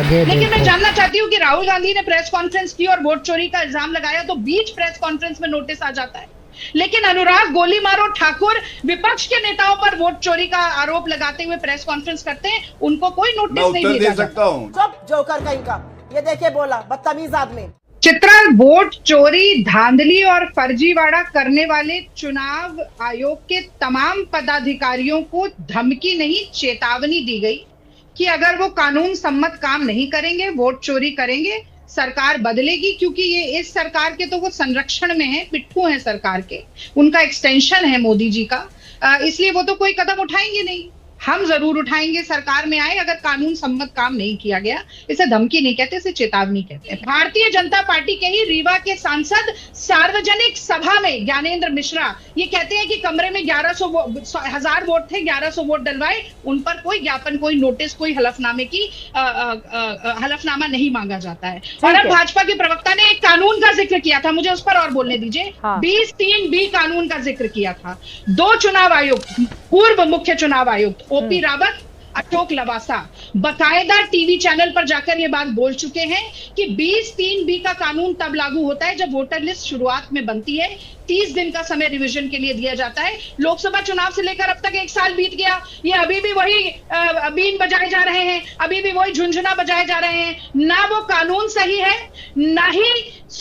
लेकिन मैं जानना चाहती हूँ कि राहुल गांधी ने प्रेस कॉन्फ्रेंस की और वोट चोरी का इल्जाम लगाया तो बीच प्रेस कॉन्फ्रेंस में नोटिस आ जाता है, लेकिन अनुराग गोली मारो ठाकुर विपक्ष के नेताओं पर वोट चोरी का आरोप लगाते हुए प्रेस कॉन्फ्रेंस करते हैं, उनको कोई नोटिस नहीं भेजा सकता हूँ। चुप जोकर कहीं का, ये देखिए बोला बदतमीज आदमी। चित्रा, वोट चोरी, धांधली और फर्जीवाड़ा करने वाले चुनाव आयोग के तमाम पदाधिकारियों को धमकी नहीं चेतावनी दी गई कि अगर वो कानून सम्मत काम नहीं करेंगे, वोट चोरी करेंगे, सरकार बदलेगी, क्योंकि ये इस सरकार के तो वो संरक्षण में है, पिट्ठू हैं सरकार के, उनका एक्सटेंशन है मोदी जी का, इसलिए वो तो कोई कदम उठाएंगे नहीं। हम जरूर उठाएंगे, सरकार में आए अगर कानून सम्मत काम नहीं किया गया। इसे धमकी नहीं कहते, इसे चेतावनी कहते हैं। भारतीय जनता पार्टी के ही रीवा के सांसद सार्वजनिक सभा में ज्ञानेंद्र मिश्रा ये कहते हैं कि कमरे में 1000 वोट थे, 1100 वोट डलवाए, उन पर कोई ज्ञापन, कोई नोटिस, कोई हलफनामे की हलफनामा नहीं मांगा जाता है। और अब भाजपा के प्रवक्ता ने एक कानून का जिक्र किया था, मुझे उस पर और बोलने दीजिए। 20(3)B कानून का जिक्र किया था। 2 चुनाव आयुक्त, पूर्व मुख्य चुनाव आयुक्त ओपी रावत, अशोक लवासा बाकायदा टीवी चैनल पर जाकर ये बात बोल चुके हैं कि 20(3)B का कानून तब लागू होता है जब वोटर लिस्ट शुरुआत में बनती है, 30 दिन का समय रिवीजन के लिए दिया जाता है। लोकसभा चुनाव से लेकर अब तक 1 साल बीत गया, ये अभी भी वही बीन बजाए जा रहे हैं, अभी भी वही झुंझुना बजाए जा रहे हैं। ना वो कानून सही है, ना ही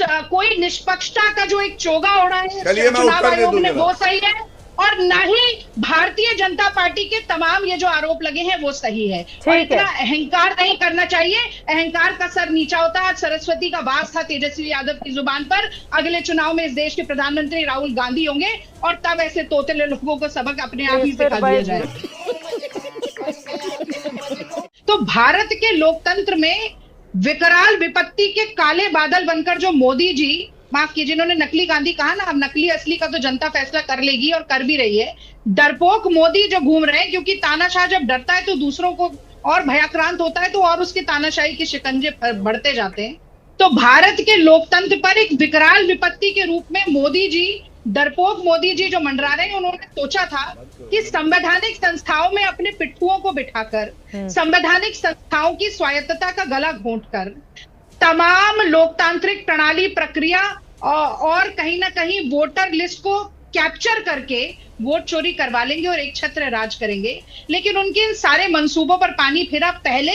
कोई निष्पक्षता का जो एक चोगा ओढ़ा है चुनाव आयोग ने वो सही है, और ना ही भारतीय जनता पार्टी के तमाम ये जो आरोप लगे हैं वो सही है। और इतना अहंकार नहीं करना चाहिए, अहंकार का सर नीचा होता है। आज सरस्वती का वास था तेजस्वी यादव की जुबान पर, अगले चुनाव में इस देश के प्रधानमंत्री राहुल गांधी होंगे और तब ऐसे तोतले लोगों को सबक अपने आप ही सिखा दिया जाए। तो भारत के लोकतंत्र में विकराल विपत्ति के काले बादल बनकर जो मोदी जी, माफ कीजिए, जिन्होंने नकली गांधी कहा ना, अब नकली असली का तो जनता फैसला कर लेगी और कर भी रही है। डरपोक मोदी जो घूम रहे हैं, क्योंकि तानाशाह जब डरता है तो दूसरों को और भयाक्रांत होता है, तो और उसके तानाशाही के शिकंजे बढ़ते जाते हैं। तो भारत के लोकतंत्र पर एक विकराल विपत्ति के रूप में मोदी जी, डरपोक मोदी जी जो मंडरा रहे हैं, उन्होंने सोचा था कि संवैधानिक संस्थाओं में अपने पिट्ठुओं को बिठाकर, संवैधानिक संस्थाओं की स्वायत्तता का गला घोंटकर, तमाम लोकतांत्रिक प्रणाली, प्रक्रिया और कहीं ना कहीं वोटर लिस्ट को कैप्चर करके वोट चोरी करवा लेंगे और एक छत्र राज करेंगे। लेकिन उनके इन सारे मंसूबों पर पानी फिरा पहले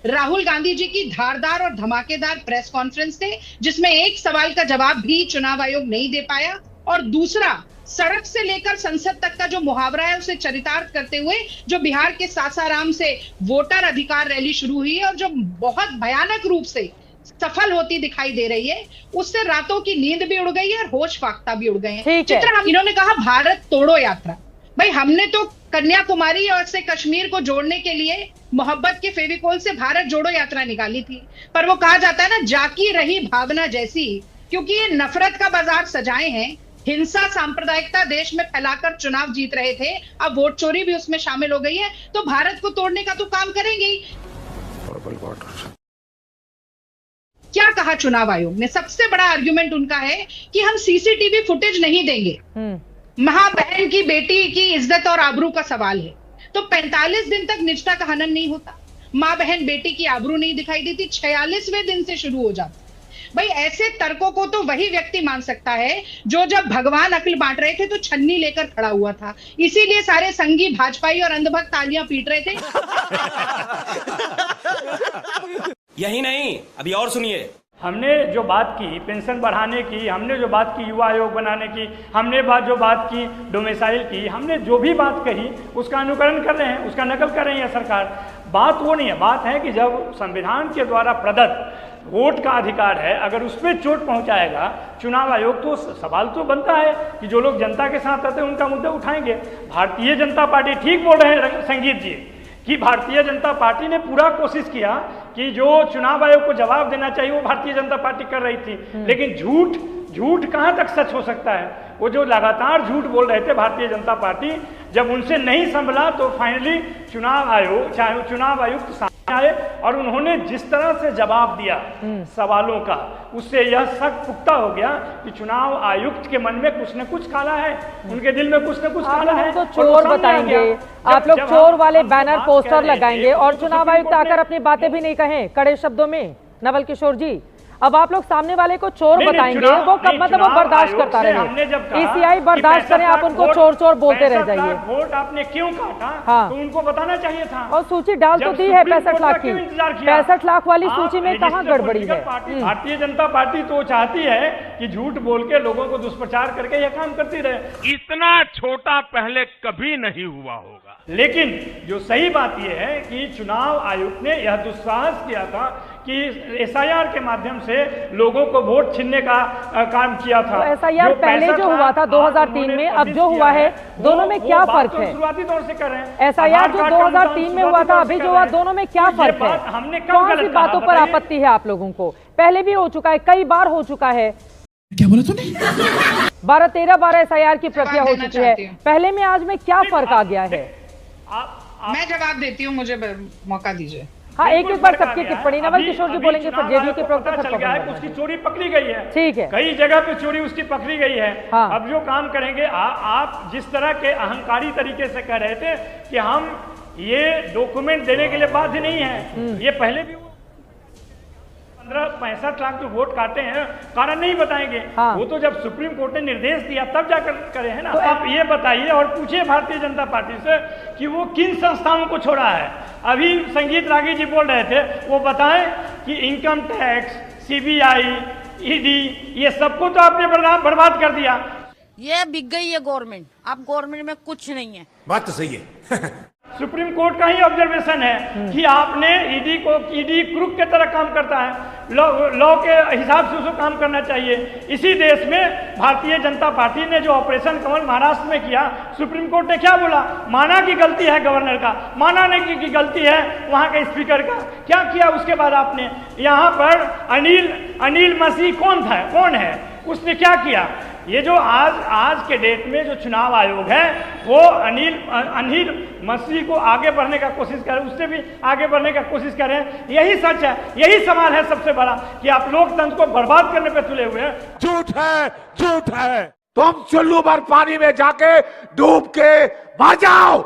राहुल गांधी जी की धारदार और धमाकेदार प्रेस कॉन्फ्रेंस थे, जिसमें एक सवाल का जवाब भी चुनाव आयोग नहीं दे पाया, और दूसरा सड़क से लेकर संसद तक का जो मुहावरा है उसे चरितार्थ करते हुए जो बिहार के सासाराम से वोटर अधिकार रैली शुरू हुई है और जो बहुत भयानक रूप से सफल होती दिखाई दे रही है, उससे रातों की नींद भी उड़ गई है और होश फाख्ता भी उड़ गए हैं। चित्रा, इन्होंने कहा भारत तोड़ो यात्रा। भाई, हमने तो कन्याकुमारी और से कश्मीर को जोड़ने के लिए मोहब्बत के फेविकोल से भारत जोड़ो यात्रा निकाली थी, पर वो कहा जाता है ना, जाकी रही भावना जैसी, क्योंकि ये नफरत का बाजार सजाए हैं, हिंसा सांप्रदायिकता देश में फैलाकर चुनाव जीत रहे थे, अब वोट चोरी भी उसमें शामिल हो गई है, तो भारत को तोड़ने का तो काम करेंगे ही। क्या कहा चुनाव आयोग ने? सबसे बड़ा आर्गुमेंट उनका है कि हम सीसीटीवी फुटेज नहीं देंगे, महाबहन की बेटी की इज्जत और आबरू का सवाल है। तो 45 दिन तक निजता का हनन नहीं होता, मां बहन बेटी की आबरू नहीं दिखाई देती, 46वें दिन से शुरू हो जाता। भाई, ऐसे तर्कों को तो वही व्यक्ति मान सकता है जो जब भगवान अक्ल बांट रहे थे तो छन्नी लेकर खड़ा हुआ था, इसीलिए सारे संगी भाजपाई और अंधभक्त तालियां पीट रहे थे। यही नहीं, अभी और सुनिए। हमने जो बात की पेंशन बढ़ाने की, हमने जो बात की युवा आयोग बनाने की, हमने जो बात की डोमिसाइल की, हमने जो भी बात कही उसका अनुकरण कर रहे हैं, उसका नकल कर रही है सरकार। बात वो नहीं है, बात है कि जब संविधान के द्वारा प्रदत्त वोट का अधिकार है, अगर उस पर चोट पहुंचाएगा चुनाव आयोग, तो सवाल तो बनता है कि जो लोग जनता के साथ रहते हैं उनका मुद्दा उठाएंगे। भारतीय जनता पार्टी ठीक बोल रहे हैं संगीत जी कि भारतीय जनता पार्टी ने पूरा कोशिश किया कि जो चुनाव आयोग को जवाब देना चाहिए वो भारतीय जनता पार्टी कर रही थी, लेकिन झूठ कहां तक सच हो सकता है? वो जो लगातार झूठ बोल रहे थे भारतीय जनता पार्टी, जब उनसे नहीं संभला तो फाइनली चुनाव आयुक्त आए और उन्होंने जिस तरह से जवाब दिया सवालों का, उससे यह शक पुख्ता हो गया कि चुनाव आयुक्त के मन में कुछ न कुछ काला है, उनके दिल में कुछ न कुछ काला है। तो चोर बताएंगे, आप लोग चोर वाले बैनर पोस्टर लगाएंगे और चुनाव आयुक्त आकर अपनी बातें भी नहीं कहें कड़े शब्दों में। नवल किशोर जी, अब आप लोग सामने वाले को चोर बताएंगे, वो कब मतलब वो बर्दाश्त करता रहे, ईसीआई बर्दाश्त करें, आप उनको चोर चोर बोलते रह जाइए। वोट आपने क्यों काटा? हाँ, तो उनको बताना चाहिए था। और सूची डाल तो दी है 65 लाख की, 65 लाख वाली सूची में कहाँ गड़बड़ी है? भारतीय जनता पार्टी तो चाहती है कि झूठ बोल के लोगों को दुष्प्रचार करके यह काम करती रहे। इतना छोटा पहले कभी नहीं हुआ होगा। लेकिन जो सही बात यह है कि चुनाव आयोग ने यह दुस्साहस किया था कि एसआईआर के माध्यम से लोगों को वोट छीनने का काम किया था। तो एसआईआर पहले जो हुआ था 2003 में, अब जो हुआ है, दोनों में क्या फर्क है? शुरुआती दौर से कर रहे हैं। एसआईआर जो 2003 में हुआ था, अभी जो हुआ, दोनों में क्या फर्क है? हमने कौन सी बातों पर आपत्ति है आप लोगों को? पहले भी हो चुका है, कई बार हो चुका है। क्या बोला तूने? 12-13 बार एसआईआर की प्रक्रिया हो चुकी है, पहले में आज में क्या फर्क आ गया है? मैं जवाब देती हूँ, मुझे मौका दीजिए। हाँ, एक बार सबकी टिप्पणी। नवल किशोर जी बोलेंगे, फिर जेडीयू के प्रवक्ता चल गया है, उसकी चोरी पकड़ी गई है। ठीक है, कई जगह पे चोरी उसकी पकड़ी गई है। हाँ। अब जो काम करेंगे, आप जिस तरह के अहंकारी तरीके से कह रहे थे कि हम ये डॉक्यूमेंट देने के लिए बाध्य नहीं है, ये पहले भी 65 लाख जो वोट काटे हैं कारण नहीं बताएंगे। हाँ। वो तो जब सुप्रीम कोर्ट ने निर्देश दिया तब जाकर करे हैं ना। तो आप ये बताइए और पूछिए भारतीय जनता पार्टी से कि वो किन संस्थाओं को छोड़ा है। अभी संगीत रागी जी बोल रहे थे, वो बताएं कि इनकम टैक्स, सीबीआई, ईडी, ये सबको तो आपने बर्बाद कर दिया। ये बिक गई है गवर्नमेंट, अब गवर्नमेंट में कुछ नहीं है। बात तो सही है। सुप्रीम कोर्ट का ही ऑब्जर्वेशन है कि आपने ईडी क्रूक के तरह काम करता है, लॉ के हिसाब से उसको काम करना चाहिए। इसी देश में भारतीय जनता पार्टी ने जो ऑपरेशन कमल महाराष्ट्र में किया, सुप्रीम कोर्ट ने क्या बोला? माना कि गलती है गवर्नर का, माना नहीं कि गलती है वहां के स्पीकर का। क्या किया उसके बाद आपने? यहाँ पर अनिल मसीह कौन है, उसने क्या किया? ये जो आज के डेट में जो चुनाव आयोग है, वो अनिल मसीह को आगे बढ़ने का कोशिश कर रहे हैं, उससे भी आगे बढ़ने का कोशिश कर रहे हैं। यही सच है, यही सवाल है सबसे बड़ा कि आप लोकतंत्र को बर्बाद करने पे तुले हुए हैं। झूठ है, झूठ है। तुम चुल्लू भर पानी में जाके डूब के मर जाओ।